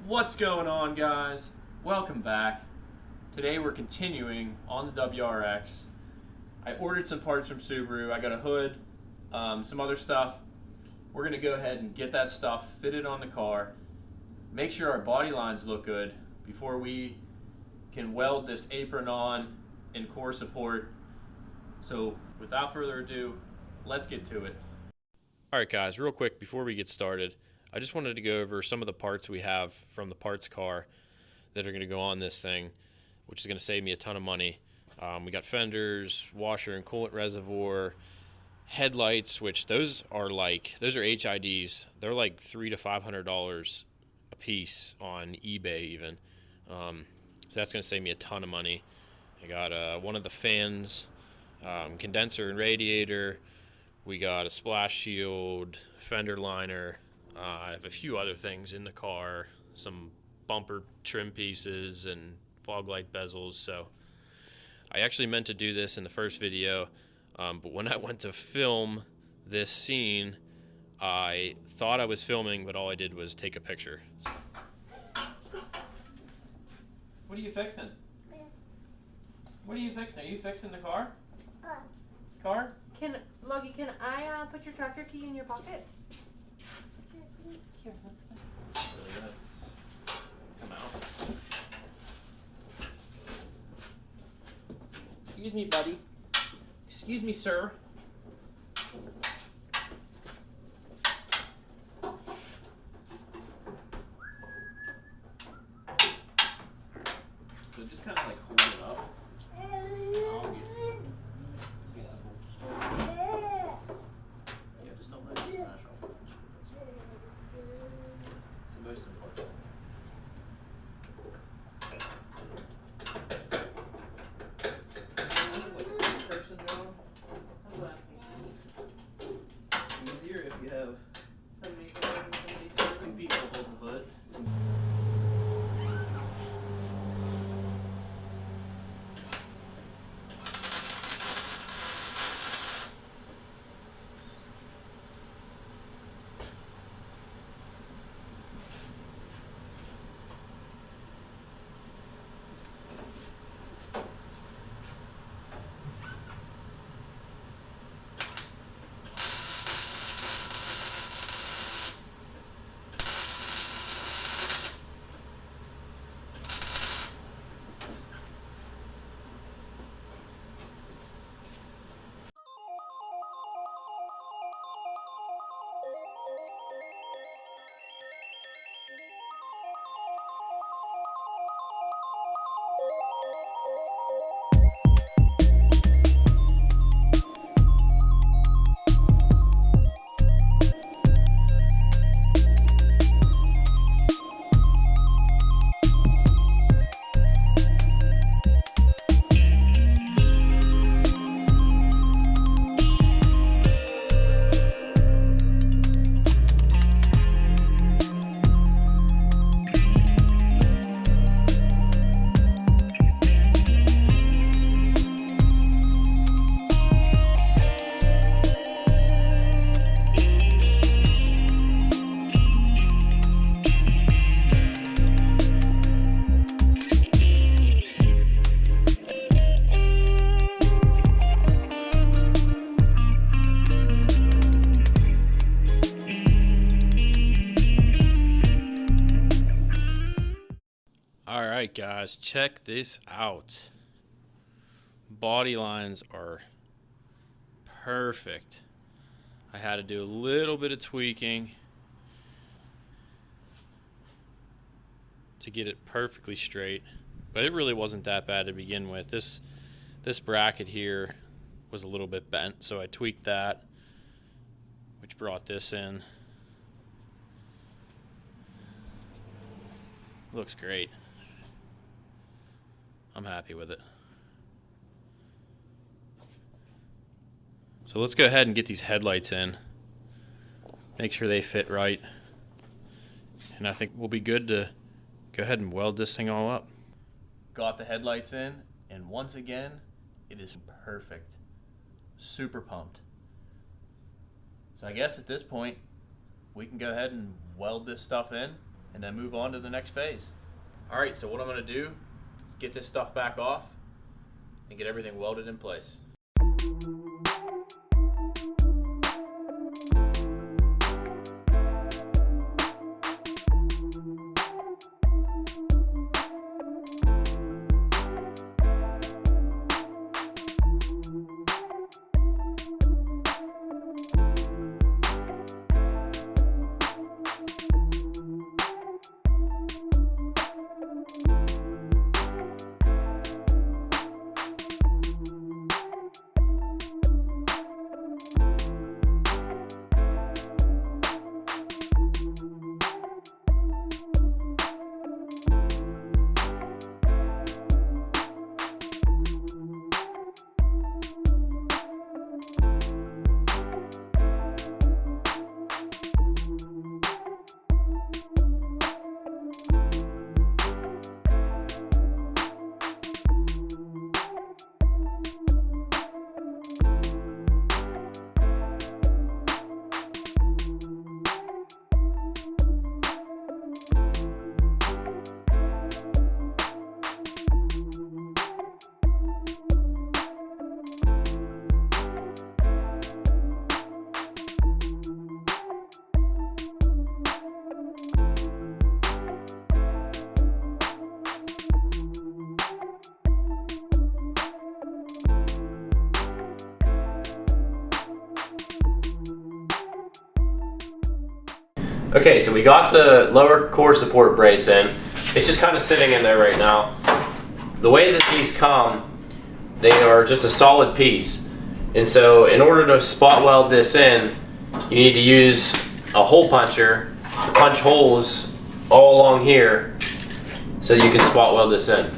What's going on, guys? Welcome back. Today we're continuing on the WRX. I ordered some parts from Subaru. I got a hood, some other stuff. We're going to go ahead and get that stuff fitted on the car. Make sure our body lines look good before we can weld this apron on and core support. So without further ado, let's get to it. Alright guys, real quick before we get started, I just wanted to go over some of the parts we have from the parts car that are going to go on this thing, which is going to save me a ton of money. We got fenders, washer and coolant reservoir, headlights, which those are HIDs. They're like $300 to $500 a piece on eBay even. So that's going to save me a ton of money. I got one of the fans, condenser and radiator. We got a splash shield, fender liner. I have a few other things in the car, some bumper trim pieces and fog light bezels. So I actually meant to do this in the first video, but when I went to film this scene, I thought I was filming, but all I did was take a picture. What are you fixing? What are you fixing? Are you fixing the car? Car? Logie, can I put your tractor key in your pocket? Here, Let's come out. Excuse me, buddy. Excuse me, sir. So just kind of like hold it up. I'll get that whole started. Yeah, just don't let it smash off. It's the most important. Like a two-person job. That's what I'm thinking. It's easier if you have Somebody holding, somebody two serving. people holding the hood. Alright guys, check this out. Body lines are perfect. I had to do a little bit of tweaking to get it perfectly straight, but it really wasn't that bad to begin with. This bracket here was a little bit bent, so I tweaked that, which brought this in. Looks great. I'm happy with it. So let's go ahead and get these headlights in. Make sure they fit right. And I think we'll be good to go ahead and weld this thing all up. Got the headlights in, and once again, it is perfect. Super pumped. So I guess at this point, we can go ahead and weld this stuff in. and then move on to the next phase. All right, so what I'm going to do is get this stuff back off and get everything welded in place. Okay, so we got the lower core support brace in. It's just kind of sitting in there right now. The way that these come, they are just a solid piece. And so in order to spot weld this in, you need to use a hole puncher to punch holes all along here so you can spot weld this in.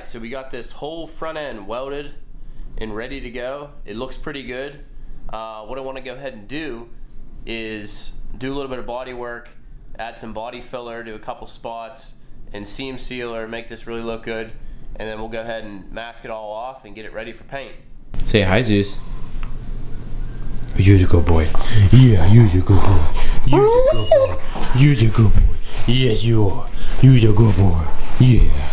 So we got this whole front end welded and ready to go. It looks pretty good. What I want to go ahead and do is do a little bit of body work, add some body filler, do a couple spots, and seam sealer, make this really look good, and then we'll go ahead and mask it all off and get it ready for paint. Say hi, Zeus. You're a good boy. Yeah, you're a good boy. You're a good boy. You're a good boy. Yes, you are. You're a good boy. Yeah.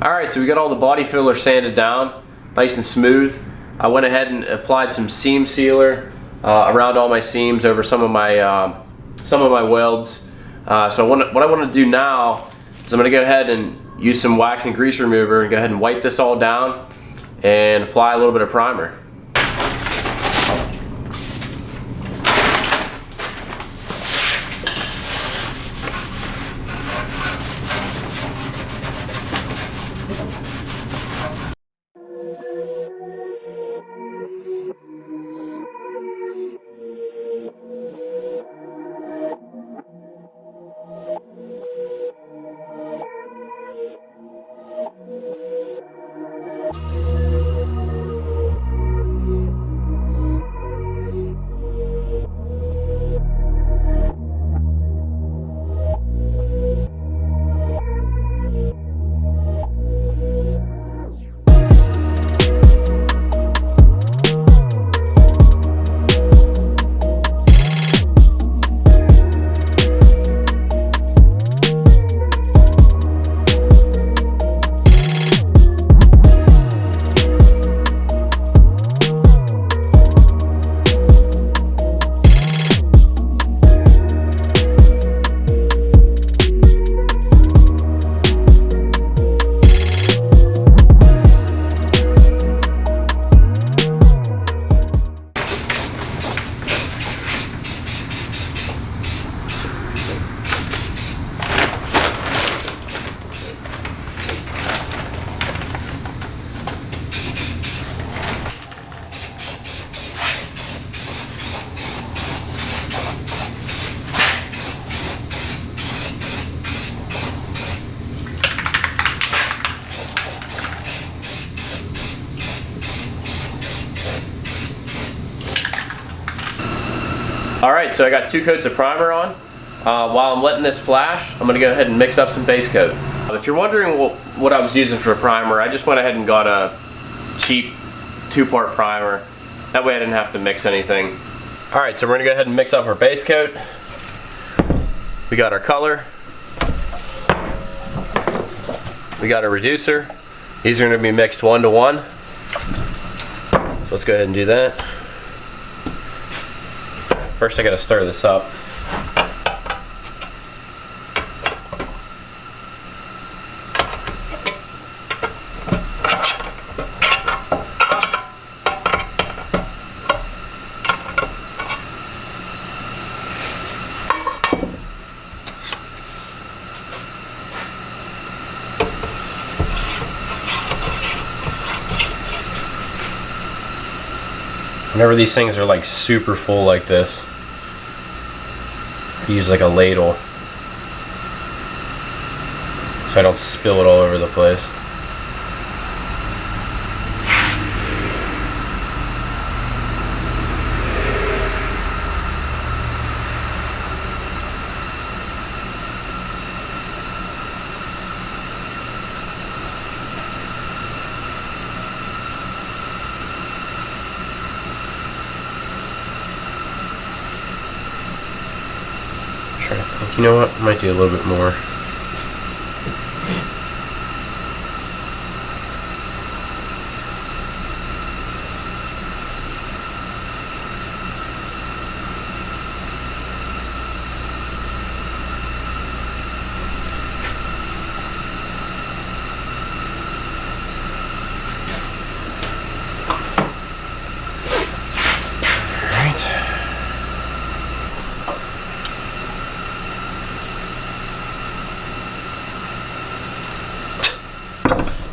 Alright, so we got all the body filler sanded down, nice and smooth. I went ahead and applied some seam sealer around all my seams over some of my welds. So what I want to do now is I'm going to go ahead and use some wax and grease remover and go ahead and wipe this all down and apply a little bit of primer. Alright, so I got 2 coats of primer on. While I'm letting this flash, I'm going to go ahead and mix up some base coat. If you're wondering what I was using for primer, I just went ahead and got a cheap 2-part primer. That way I didn't have to mix anything. Alright, so we're going to go ahead and mix up our base coat. We got our color. We got a reducer. These are going to be mixed 1 to 1. So let's go ahead and do that. First I got to stir this up. Whenever these things are like super full like this, I use like a ladle so I don't spill it all over the place. You know what? Might do a little bit more.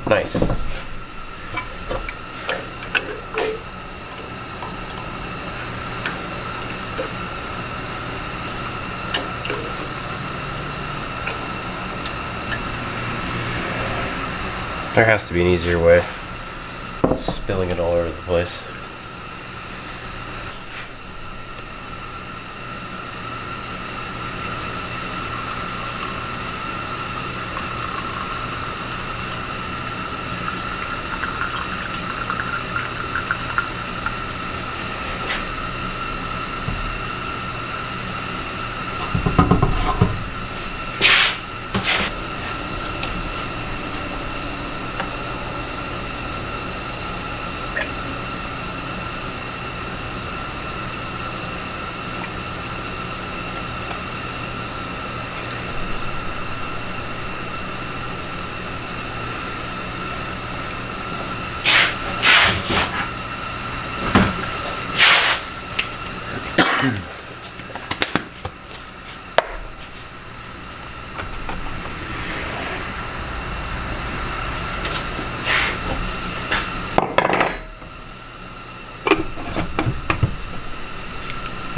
Nice. There has to be an easier way. Spilling it all over the place.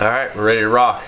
All right, we're ready to rock.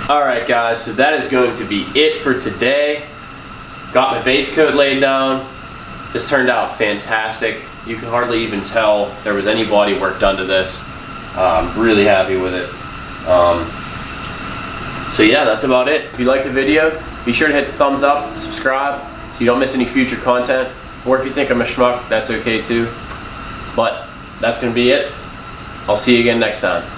Alright guys, so that is going to be it for today. Got my base coat laid down. This turned out fantastic. You can hardly even tell there was any body work done to this. Really happy with it. So yeah, that's about it. If you liked the video, be sure to hit the thumbs up, subscribe, so you don't miss any future content. Or if you think I'm a schmuck, that's okay too. But that's going to be it. I'll see you again next time.